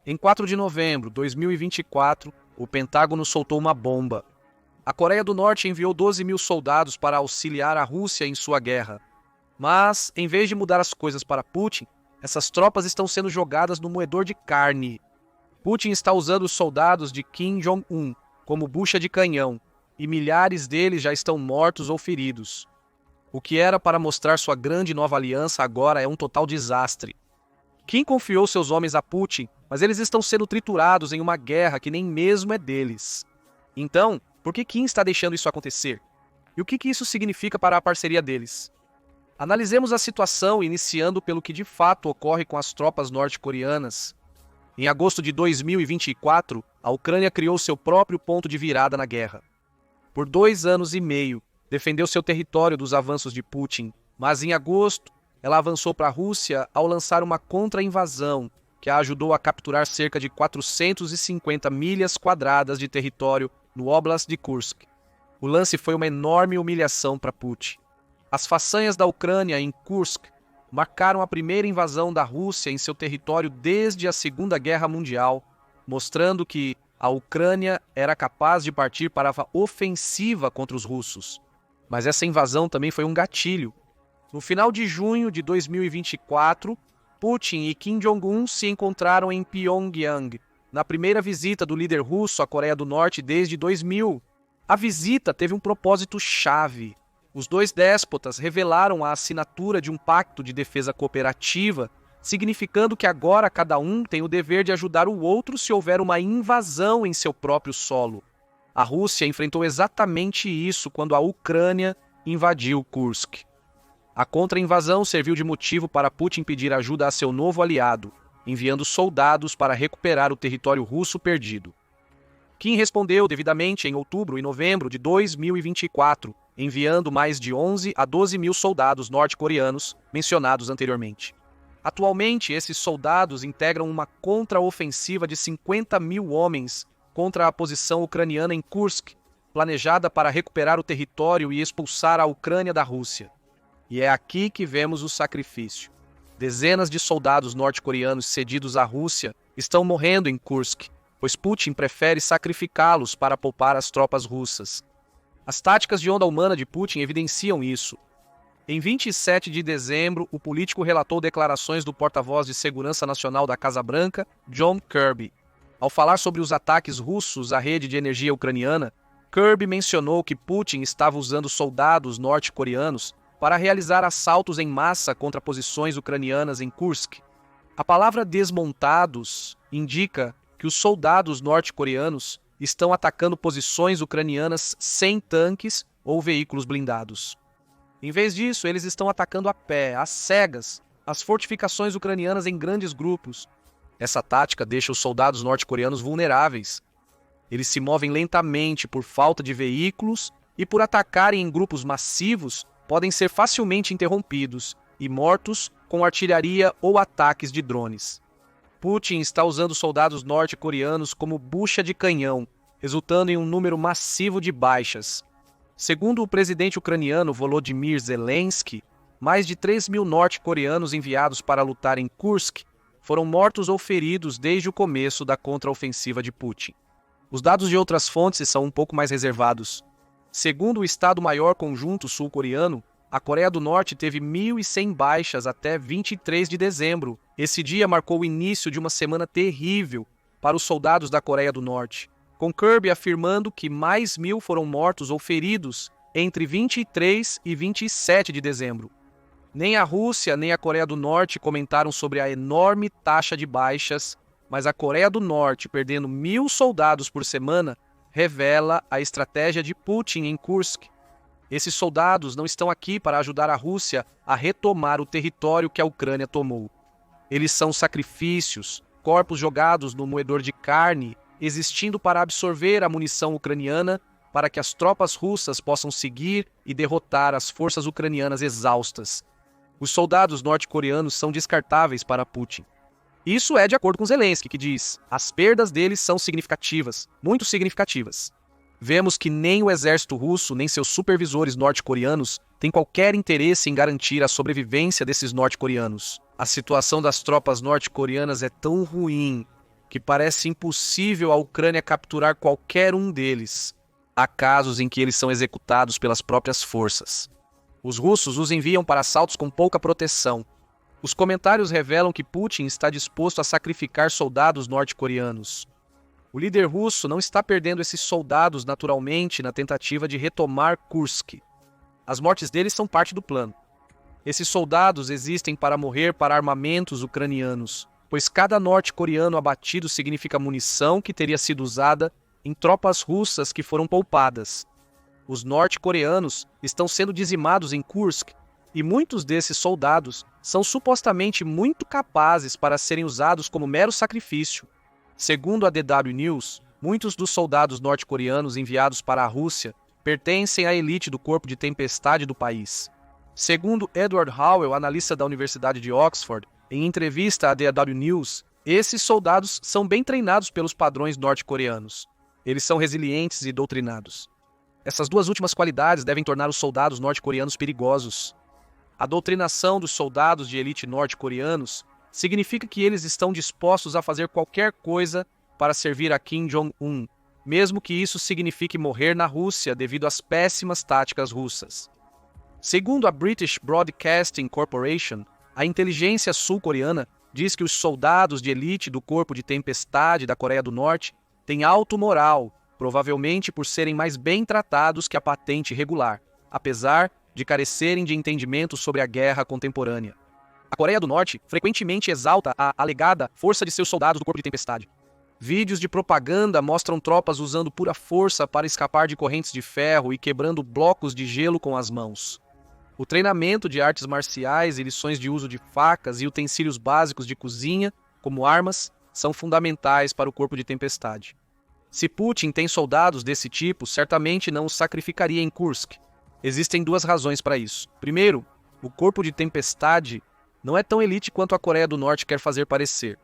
Em 4 de novembro de 2024, o Pentágono soltou uma bomba. A Coreia do Norte enviou 12 mil soldados para auxiliar a Rússia em sua guerra. Mas, em vez de mudar as coisas para Putin, essas tropas estão sendo jogadas no moedor de carne. Putin está usando os soldados de Kim Jong-un como bucha de canhão, e milhares deles já estão mortos ou feridos. O que era para mostrar sua grande nova aliança agora é um total desastre. Kim confiou seus homens a Putin, mas eles estão sendo triturados em uma guerra que nem mesmo é deles. Então, por que Kim está deixando isso acontecer? E o que isso significa para a parceria deles? Analisemos a situação iniciando pelo que de fato ocorre com as tropas norte-coreanas. Em agosto de 2024, a Ucrânia criou seu próprio ponto de virada na guerra. Por 2 anos e meio, defendeu seu território dos avanços de Putin, mas em agosto, ela avançou para a Rússia ao lançar uma contra-invasão que a ajudou a capturar cerca de 450 milhas quadradas de território no Oblast de Kursk. O lance foi uma enorme humilhação para Putin. As façanhas da Ucrânia em Kursk marcaram a primeira invasão da Rússia em seu território desde a Segunda Guerra Mundial, mostrando que a Ucrânia era capaz de partir para a ofensiva contra os russos. Mas essa invasão também foi um gatilho. No final de junho de 2024, Putin e Kim Jong-un se encontraram em Pyongyang, na primeira visita do líder russo à Coreia do Norte desde 2000. A visita teve um propósito chave. Os dois déspotas revelaram a assinatura de um pacto de defesa cooperativa, significando que agora cada um tem o dever de ajudar o outro se houver uma invasão em seu próprio solo. A Rússia enfrentou exatamente isso quando a Ucrânia invadiu Kursk. A contra-invasão serviu de motivo para Putin pedir ajuda a seu novo aliado, enviando soldados para recuperar o território russo perdido. Kim respondeu devidamente em outubro e novembro de 2024, enviando mais de 11 a 12 mil soldados norte-coreanos mencionados anteriormente. Atualmente, esses soldados integram uma contra-ofensiva de 50 mil homens contra a posição ucraniana em Kursk, planejada para recuperar o território e expulsar a Ucrânia da Rússia. E é aqui que vemos o sacrifício. Dezenas de soldados norte-coreanos cedidos à Rússia estão morrendo em Kursk, pois Putin prefere sacrificá-los para poupar as tropas russas. As táticas de onda humana de Putin evidenciam isso. Em 27 de dezembro, o político relatou declarações do porta-voz de Segurança Nacional da Casa Branca, John Kirby. Ao falar sobre os ataques russos à rede de energia ucraniana, Kirby mencionou que Putin estava usando soldados norte-coreanos para realizar assaltos em massa contra posições ucranianas em Kursk. A palavra desmontados indica que os soldados norte-coreanos estão atacando posições ucranianas sem tanques ou veículos blindados. Em vez disso, eles estão atacando a pé, às cegas, as fortificações ucranianas em grandes grupos. Essa tática deixa os soldados norte-coreanos vulneráveis. Eles se movem lentamente por falta de veículos e por atacarem em grupos massivos, podem ser facilmente interrompidos e mortos com artilharia ou ataques de drones. Putin está usando soldados norte-coreanos como bucha de canhão, resultando em um número massivo de baixas. Segundo o presidente ucraniano Volodymyr Zelensky, mais de 3 mil norte-coreanos enviados para lutar em Kursk foram mortos ou feridos desde o começo da contraofensiva de Putin. Os dados de outras fontes são um pouco mais reservados. Segundo o Estado-Maior Conjunto Sul-Coreano, a Coreia do Norte teve 1.100 baixas até 23 de dezembro. Esse dia marcou o início de uma semana terrível para os soldados da Coreia do Norte, com Kirby afirmando que mais 1.000 foram mortos ou feridos entre 23 e 27 de dezembro. Nem a Rússia nem a Coreia do Norte comentaram sobre a enorme taxa de baixas, mas a Coreia do Norte perdendo 1.000 soldados por semana revela a estratégia de Putin em Kursk. Esses soldados não estão aqui para ajudar a Rússia a retomar o território que a Ucrânia tomou. Eles são sacrifícios, corpos jogados no moedor de carne, existindo para absorver a munição ucraniana para que as tropas russas possam seguir e derrotar as forças ucranianas exaustas. Os soldados norte-coreanos são descartáveis para Putin. Isso é de acordo com Zelensky, que diz: as perdas deles são significativas, muito significativas. Vemos que nem o exército russo, nem seus supervisores norte-coreanos têm qualquer interesse em garantir a sobrevivência desses norte-coreanos. A situação das tropas norte-coreanas é tão ruim que parece impossível a Ucrânia capturar qualquer um deles. Há casos em que eles são executados pelas próprias forças. Os russos os enviam para assaltos com pouca proteção. Os comentários revelam que Putin está disposto a sacrificar soldados norte-coreanos. O líder russo não está perdendo esses soldados naturalmente na tentativa de retomar Kursk. As mortes deles são parte do plano. Esses soldados existem para morrer para armamentos ucranianos, pois cada norte-coreano abatido significa munição que teria sido usada em tropas russas que foram poupadas. Os norte-coreanos estão sendo dizimados em Kursk e muitos desses soldados são supostamente muito capazes para serem usados como mero sacrifício. Segundo a DW News, muitos dos soldados norte-coreanos enviados para a Rússia pertencem à elite do corpo de tempestade do país. Segundo Edward Howell, analista da Universidade de Oxford, em entrevista à DW News, esses soldados são bem treinados pelos padrões norte-coreanos. Eles são resilientes e doutrinados. Essas duas últimas qualidades devem tornar os soldados norte-coreanos perigosos. A doutrinação dos soldados de elite norte-coreanos significa que eles estão dispostos a fazer qualquer coisa para servir a Kim Jong-un, mesmo que isso signifique morrer na Rússia devido às péssimas táticas russas. Segundo a British Broadcasting Corporation, a inteligência sul-coreana diz que os soldados de elite do corpo de tempestade da Coreia do Norte têm alto moral, provavelmente por serem mais bem tratados que a patente regular, apesar de carecerem de entendimento sobre a guerra contemporânea. A Coreia do Norte frequentemente exalta a alegada força de seus soldados do corpo de tempestade. Vídeos de propaganda mostram tropas usando pura força para escapar de correntes de ferro e quebrando blocos de gelo com as mãos. O treinamento de artes marciais e lições de uso de facas e utensílios básicos de cozinha, como armas, são fundamentais para o corpo de tempestade. Se Putin tem soldados desse tipo, certamente não os sacrificaria em Kursk. Existem duas razões para isso. Primeiro, o corpo de tempestade não é tão elite quanto a Coreia do Norte quer fazer parecer.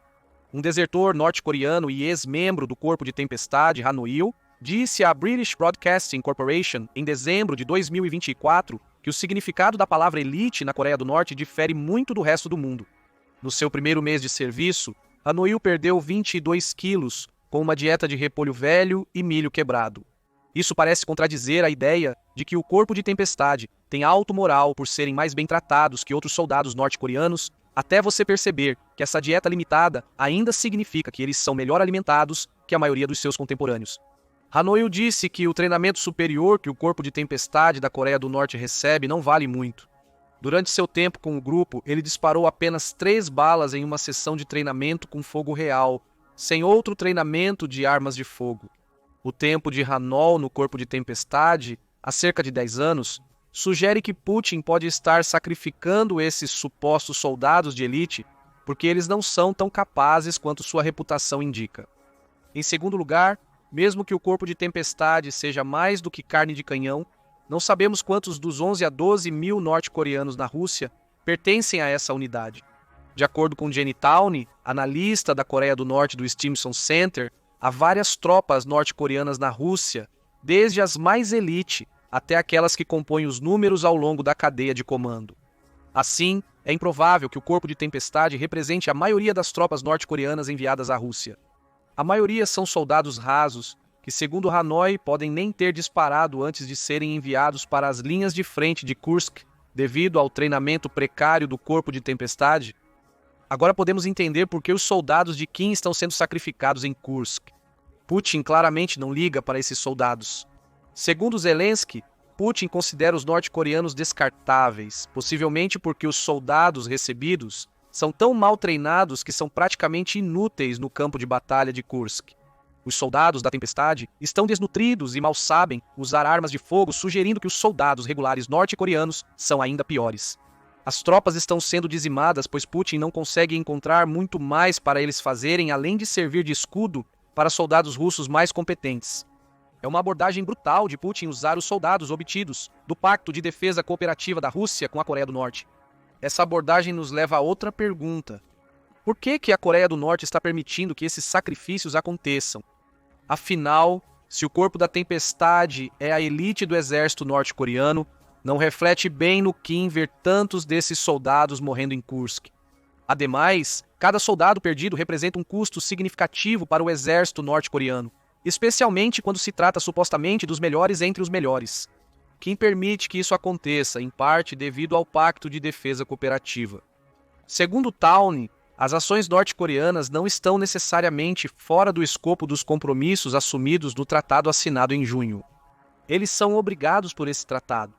Um desertor norte-coreano e ex-membro do corpo de tempestade, Han Il, disse à British Broadcasting Corporation em dezembro de 2024 que o significado da palavra elite na Coreia do Norte difere muito do resto do mundo. No seu primeiro mês de serviço, Han Il perdeu 22 quilos com uma dieta de repolho velho e milho quebrado. Isso parece contradizer a ideia de que o corpo de tempestade tem alto moral por serem mais bem tratados que outros soldados norte-coreanos, até você perceber que essa dieta limitada ainda significa que eles são melhor alimentados que a maioria dos seus contemporâneos. Han Il disse que o treinamento superior que o corpo de tempestade da Coreia do Norte recebe não vale muito. Durante seu tempo com o grupo, ele disparou apenas 3 balas em uma sessão de treinamento com fogo real, sem outro treinamento de armas de fogo. O tempo de Hanol no corpo de tempestade, há cerca de 10 anos, sugere que Putin pode estar sacrificando esses supostos soldados de elite porque eles não são tão capazes quanto sua reputação indica. Em segundo lugar, mesmo que o corpo de tempestade seja mais do que carne de canhão, não sabemos quantos dos 11 a 12 mil norte-coreanos na Rússia pertencem a essa unidade. De acordo com Jenny Towne, analista da Coreia do Norte do Stimson Center, há várias tropas norte-coreanas na Rússia, desde as mais elite até aquelas que compõem os números ao longo da cadeia de comando. Assim, é improvável que o corpo de tempestade represente a maioria das tropas norte-coreanas enviadas à Rússia. A maioria são soldados rasos, que segundo Hanoi podem nem ter disparado antes de serem enviados para as linhas de frente de Kursk, devido ao treinamento precário do corpo de tempestade. Agora podemos entender por que os soldados de Kim estão sendo sacrificados em Kursk. Putin claramente não liga para esses soldados. Segundo Zelensky, Putin considera os norte-coreanos descartáveis, possivelmente porque os soldados recebidos são tão mal treinados que são praticamente inúteis no campo de batalha de Kursk. Os soldados da tempestade estão desnutridos e mal sabem usar armas de fogo, sugerindo que os soldados regulares norte-coreanos são ainda piores. As tropas estão sendo dizimadas, pois Putin não consegue encontrar muito mais para eles fazerem além de servir de escudo para soldados russos mais competentes. É uma abordagem brutal de Putin usar os soldados obtidos do Pacto de Defesa Cooperativa da Rússia com a Coreia do Norte. Essa abordagem nos leva a outra pergunta. Por que a Coreia do Norte está permitindo que esses sacrifícios aconteçam? Afinal, se o corpo da tempestade é a elite do exército norte-coreano, não reflete bem no Kim ver tantos desses soldados morrendo em Kursk. Ademais, cada soldado perdido representa um custo significativo para o exército norte-coreano, especialmente quando se trata supostamente dos melhores entre os melhores. Kim permite que isso aconteça, em parte devido ao Pacto de Defesa Cooperativa. Segundo Townley, as ações norte-coreanas não estão necessariamente fora do escopo dos compromissos assumidos no tratado assinado em junho. Eles são obrigados por esse tratado.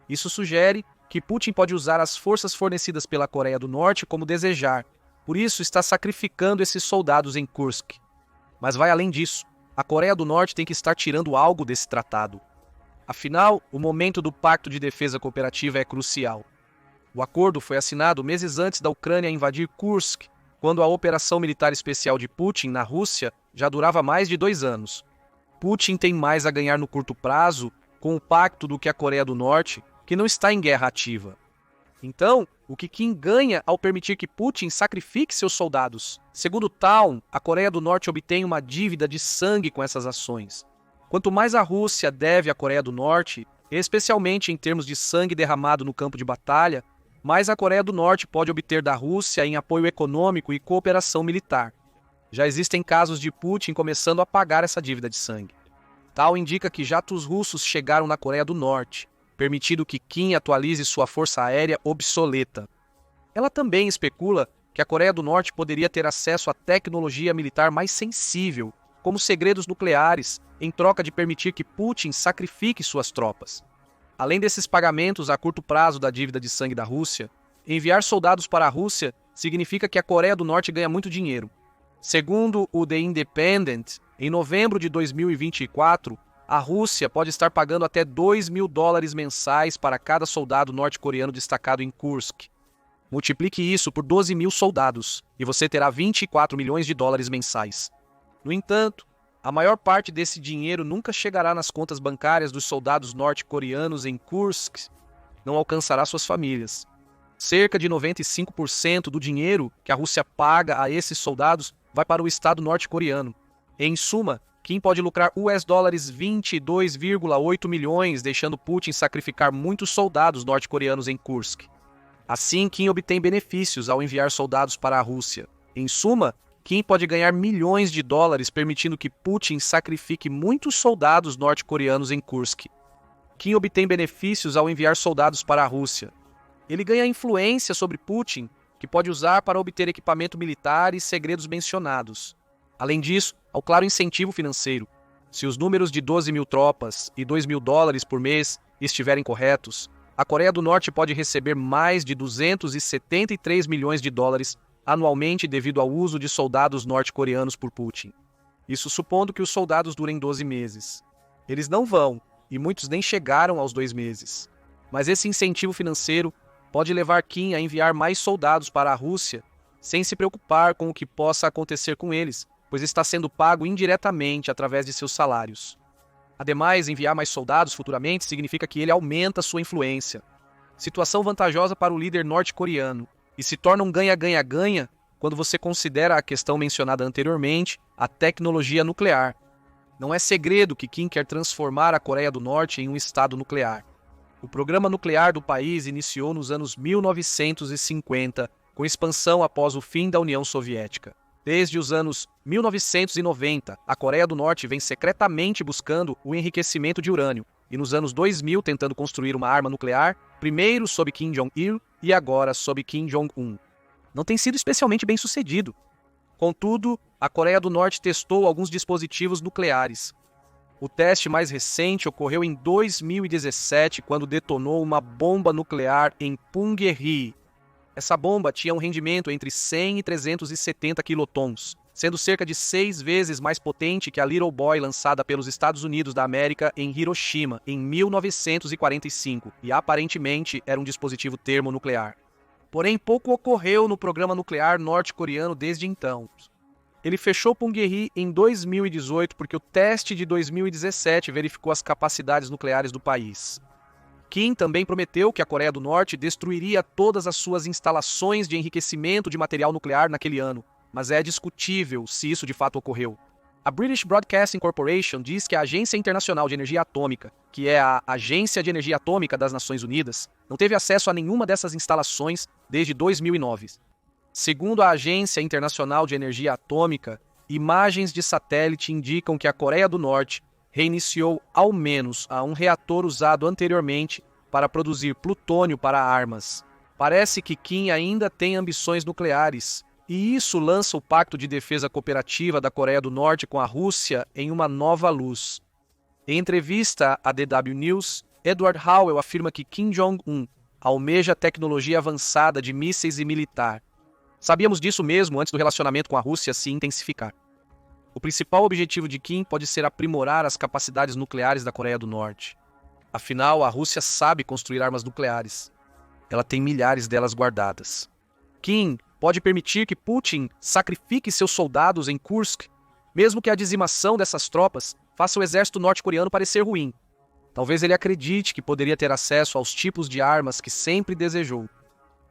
Isso sugere que Putin pode usar as forças fornecidas pela Coreia do Norte como desejar, por isso está sacrificando esses soldados em Kursk. Mas vai além disso, a Coreia do Norte tem que estar tirando algo desse tratado. Afinal, o momento do Pacto de Defesa Cooperativa é crucial. O acordo foi assinado meses antes da Ucrânia invadir Kursk, quando a operação militar especial de Putin na Rússia já durava mais de 2 anos. Putin tem mais a ganhar no curto prazo com o pacto do que a Coreia do Norte, que não está em guerra ativa. Então, o que Kim ganha ao permitir que Putin sacrifique seus soldados? Segundo Town, a Coreia do Norte obtém uma dívida de sangue com essas ações. Quanto mais a Rússia deve à Coreia do Norte, especialmente em termos de sangue derramado no campo de batalha, mais a Coreia do Norte pode obter da Rússia em apoio econômico e cooperação militar. Já existem casos de Putin começando a pagar essa dívida de sangue. Tal indica que jatos russos chegaram na Coreia do Norte, permitindo que Kim atualize sua força aérea obsoleta. Ela também especula que a Coreia do Norte poderia ter acesso a tecnologia militar mais sensível, como segredos nucleares, em troca de permitir que Putin sacrifique suas tropas. Além desses pagamentos a curto prazo da dívida de sangue da Rússia, enviar soldados para a Rússia significa que a Coreia do Norte ganha muito dinheiro. Segundo o The Independent, em novembro de 2024, a Rússia pode estar pagando até $2.000 mensais para cada soldado norte-coreano destacado em Kursk. Multiplique isso por 12 mil soldados e você terá $24 milhões mensais. No entanto, a maior parte desse dinheiro nunca chegará nas contas bancárias dos soldados norte-coreanos em Kursk, não alcançará suas famílias. Cerca de 95% do dinheiro que a Rússia paga a esses soldados vai para o Estado norte-coreano. Em suma, Kim pode lucrar $22,8 milhões, deixando Putin sacrificar muitos soldados norte-coreanos em Kursk. Assim, Kim obtém benefícios ao enviar soldados para a Rússia. Em suma, Kim pode ganhar milhões de dólares, permitindo que Putin sacrifique muitos soldados norte-coreanos em Kursk. Kim obtém benefícios ao enviar soldados para a Rússia. Ele ganha influência sobre Putin, que pode usar para obter equipamento militar e segredos mencionados. Além disso, ao claro incentivo financeiro. Se os números de 12 mil tropas e $2.000 por mês estiverem corretos, a Coreia do Norte pode receber mais de $273 milhões anualmente devido ao uso de soldados norte-coreanos por Putin. Isso supondo que os soldados durem 12 meses. Eles não vão, e muitos nem chegaram aos 2 meses. Mas esse incentivo financeiro pode levar Kim a enviar mais soldados para a Rússia, sem se preocupar com o que possa acontecer com eles, pois está sendo pago indiretamente através de seus salários. Ademais, enviar mais soldados futuramente significa que ele aumenta sua influência. Situação vantajosa para o líder norte-coreano, e se torna um ganha-ganha-ganha quando você considera a questão mencionada anteriormente, a tecnologia nuclear. Não é segredo que Kim quer transformar a Coreia do Norte em um estado nuclear. O programa nuclear do país iniciou nos anos 1950, com expansão após o fim da União Soviética. Desde os anos 1990, a Coreia do Norte vem secretamente buscando o enriquecimento de urânio, e nos anos 2000 tentando construir uma arma nuclear, primeiro sob Kim Jong-il e agora sob Kim Jong-un. Não tem sido especialmente bem sucedido. Contudo, a Coreia do Norte testou alguns dispositivos nucleares. O teste mais recente ocorreu em 2017, quando detonou uma bomba nuclear em Punggye-ri. Essa bomba tinha um rendimento entre 100 e 370 quilotons, sendo cerca de 6 vezes mais potente que a Little Boy lançada pelos Estados Unidos da América em Hiroshima em 1945, e aparentemente era um dispositivo termonuclear. Porém, pouco ocorreu no programa nuclear norte-coreano desde então. Ele fechou Punggye-ri em 2018 porque o teste de 2017 verificou as capacidades nucleares do país. Kim também prometeu que a Coreia do Norte destruiria todas as suas instalações de enriquecimento de material nuclear naquele ano, mas é discutível se isso de fato ocorreu. A British Broadcasting Corporation diz que a Agência Internacional de Energia Atômica, que é a Agência de Energia Atômica das Nações Unidas, não teve acesso a nenhuma dessas instalações desde 2009. Segundo a Agência Internacional de Energia Atômica, imagens de satélite indicam que a Coreia do Norte reiniciou ao menos um reator usado anteriormente para produzir plutônio para armas. Parece que Kim ainda tem ambições nucleares, e isso lança o Pacto de Defesa Cooperativa da Coreia do Norte com a Rússia em uma nova luz. Em entrevista à DW News, Edward Howell afirma que Kim Jong-un almeja tecnologia avançada de mísseis e militar. Sabíamos disso mesmo antes do relacionamento com a Rússia se intensificar. O principal objetivo de Kim pode ser aprimorar as capacidades nucleares da Coreia do Norte. Afinal, a Rússia sabe construir armas nucleares. Ela tem milhares delas guardadas. Kim pode permitir que Putin sacrifique seus soldados em Kursk, mesmo que a dizimação dessas tropas faça o exército norte-coreano parecer ruim. Talvez ele acredite que poderia ter acesso aos tipos de armas que sempre desejou.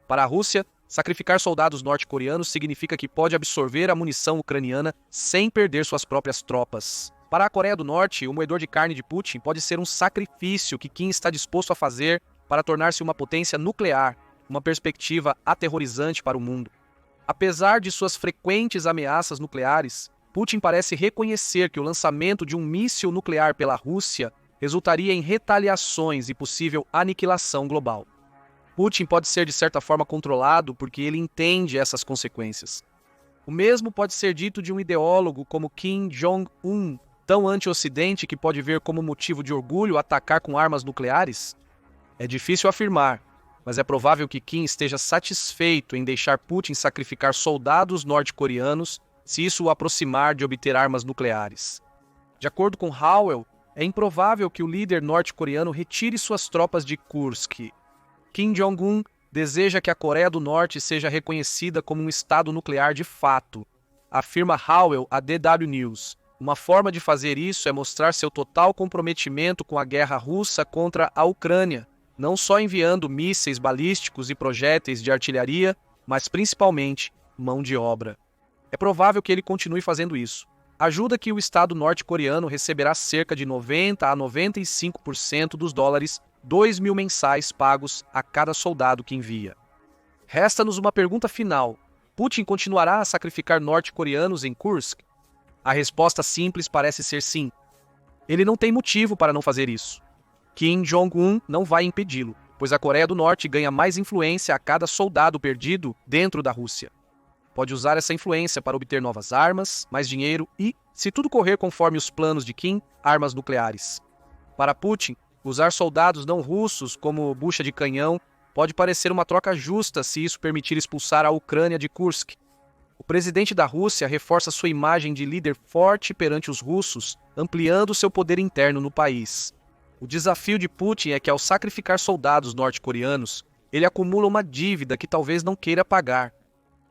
Para a Rússia, sacrificar soldados norte-coreanos significa que pode absorver a munição ucraniana sem perder suas próprias tropas. Para a Coreia do Norte, o moedor de carne de Putin pode ser um sacrifício que Kim está disposto a fazer para tornar-se uma potência nuclear, uma perspectiva aterrorizante para o mundo. Apesar de suas frequentes ameaças nucleares, Putin parece reconhecer que o lançamento de um míssil nuclear pela Rússia resultaria em retaliações e possível aniquilação global. Putin pode ser de certa forma controlado porque ele entende essas consequências. O mesmo pode ser dito de um ideólogo como Kim Jong-un, tão anti-ocidente que pode ver como motivo de orgulho atacar com armas nucleares? É difícil afirmar, mas é provável que Kim esteja satisfeito em deixar Putin sacrificar soldados norte-coreanos se isso o aproximar de obter armas nucleares. De acordo com Howell, é improvável que o líder norte-coreano retire suas tropas de Kursk. Kim Jong-un deseja que a Coreia do Norte seja reconhecida como um estado nuclear de fato, afirma Howell à DW News. Uma forma de fazer isso é mostrar seu total comprometimento com a guerra russa contra a Ucrânia, não só enviando mísseis balísticos e projéteis de artilharia, mas principalmente mão de obra. É provável que ele continue fazendo isso. Ajuda que o Estado norte-coreano receberá cerca de 90% a 95% dos dólares 2.000 mensais pagos a cada soldado que envia. Resta-nos uma pergunta final. Putin continuará a sacrificar norte-coreanos em Kursk? A resposta simples parece ser sim. Ele não tem motivo para não fazer isso. Kim Jong-un não vai impedi-lo, pois a Coreia do Norte ganha mais influência a cada soldado perdido dentro da Rússia. Pode usar essa influência para obter novas armas, mais dinheiro e, se tudo correr conforme os planos de Kim, armas nucleares. Para Putin, usar soldados não russos como bucha de canhão pode parecer uma troca justa se isso permitir expulsar a Ucrânia de Kursk. O presidente da Rússia reforça sua imagem de líder forte perante os russos, ampliando seu poder interno no país. O desafio de Putin é que, ao sacrificar soldados norte-coreanos, ele acumula uma dívida que talvez não queira pagar.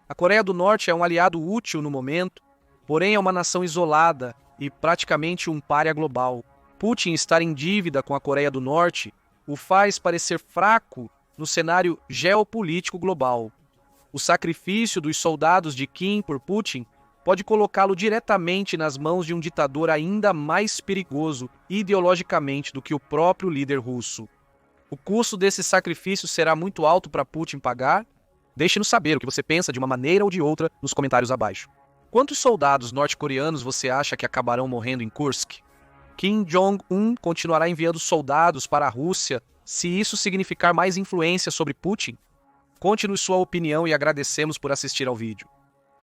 A Coreia do Norte é um aliado útil no momento, porém é uma nação isolada e praticamente um pária global. Putin estar em dívida com a Coreia do Norte o faz parecer fraco no cenário geopolítico global. O sacrifício dos soldados de Kim por Putin pode colocá-lo diretamente nas mãos de um ditador ainda mais perigoso ideologicamente do que o próprio líder russo. O custo desse sacrifício será muito alto para Putin pagar? Deixe-nos saber o que você pensa de uma maneira ou de outra nos comentários abaixo. Quantos soldados norte-coreanos você acha que acabarão morrendo em Kursk? Kim Jong-un continuará enviando soldados para a Rússia se isso significar mais influência sobre Putin? Conte-nos sua opinião e agradecemos por assistir ao vídeo.